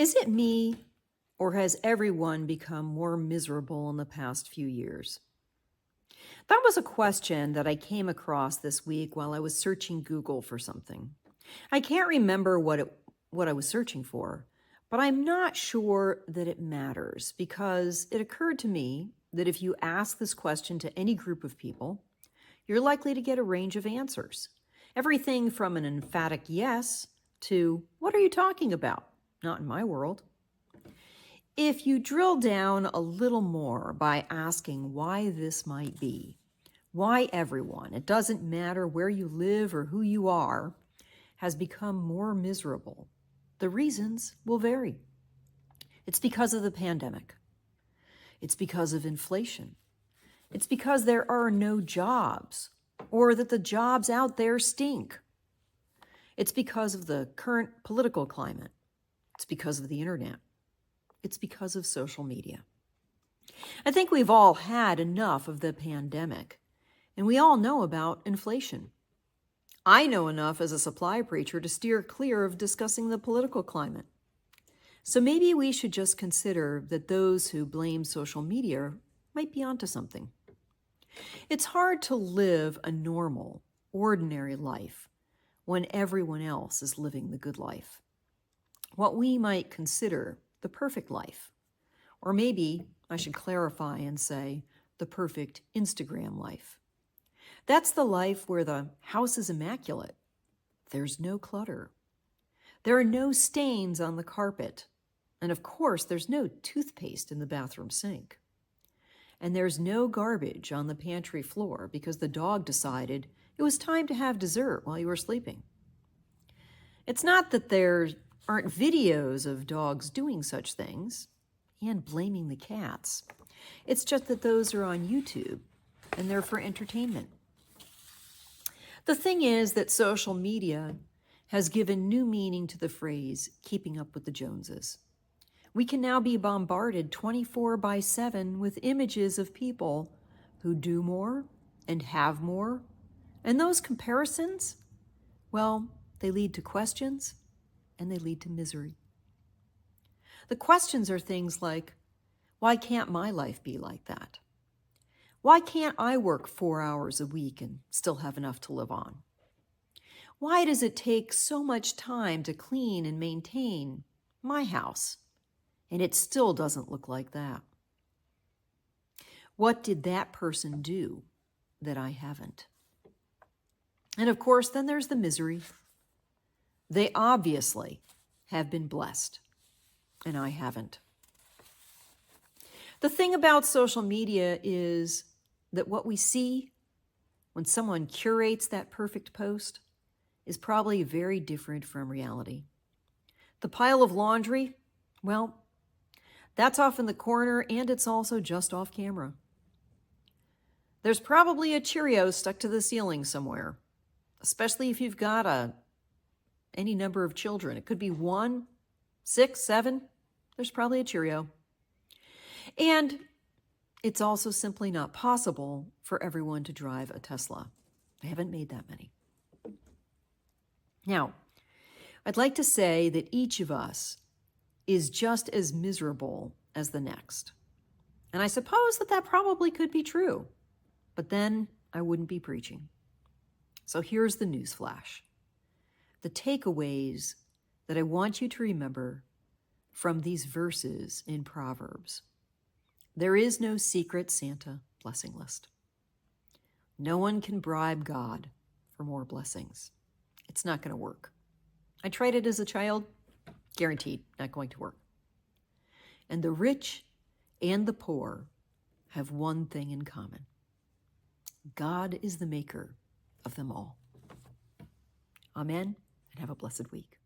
Is it me, or has everyone become more miserable in the past few years? That was a question that I came across this week while I was searching Google for something. I can't remember what I was searching for, but I'm not sure that it matters because it occurred to me that if you ask this question to any group of people, you're likely to get a range of answers. Everything from an emphatic yes to, "What are you talking about? Not in my world." If you drill down a little more by asking why this might be, why everyone, it doesn't matter where you live or who you are, has become more miserable, the reasons will vary. It's because of the pandemic. It's because of inflation. It's because there are no jobs or that the jobs out there stink. It's because of the current political climate. It's because of the internet. It's because of social media. I think we've all had enough of the pandemic, and we all know about inflation. I know enough as a supply preacher to steer clear of discussing the political climate. So maybe we should just consider that those who blame social media might be onto something. It's hard to live a normal, ordinary life when everyone else is living the good life. What we might consider the perfect life. Or maybe I should clarify and say the perfect Instagram life. That's the life where the house is immaculate. There's no clutter. There are no stains on the carpet. And of course, there's no toothpaste in the bathroom sink. And there's no garbage on the pantry floor because the dog decided it was time to have dessert while you were sleeping. It's not that there aren't videos of dogs doing such things and blaming the cats. It's just that those are on YouTube and they're for entertainment. The thing is that social media has given new meaning to the phrase, keeping up with the Joneses. We can now be bombarded 24/7 with images of people who do more and have more. And those comparisons, well, they lead to questions and they lead to misery. The questions are things like, why can't my life be like that? Why can't I work 4 hours a week and still have enough to live on? Why does it take so much time to clean and maintain my house, and it still doesn't look like that? What did that person do that I haven't? And of course, then there's the misery. They obviously have been blessed, and I haven't. The thing about social media is that what we see when someone curates that perfect post is probably very different from reality. The pile of laundry, well, that's off in the corner and it's also just off camera. There's probably a Cheerio stuck to the ceiling somewhere, especially if you've got any number of children. It could be 1, 6, 7. There's probably a Cheerio. And it's also simply not possible for everyone to drive a Tesla. I haven't made that many. Now, I'd like to say that each of us is just as miserable as the next. And I suppose that probably could be true, but then I wouldn't be preaching. So here's the news flash. The takeaways that I want you to remember from these verses in Proverbs. There is no secret Santa blessing list. No one can bribe God for more blessings. It's not going to work. I tried it as a child, guaranteed not going to work. And the rich and the poor have one thing in common. God is the maker of them all. Amen, and have a blessed week.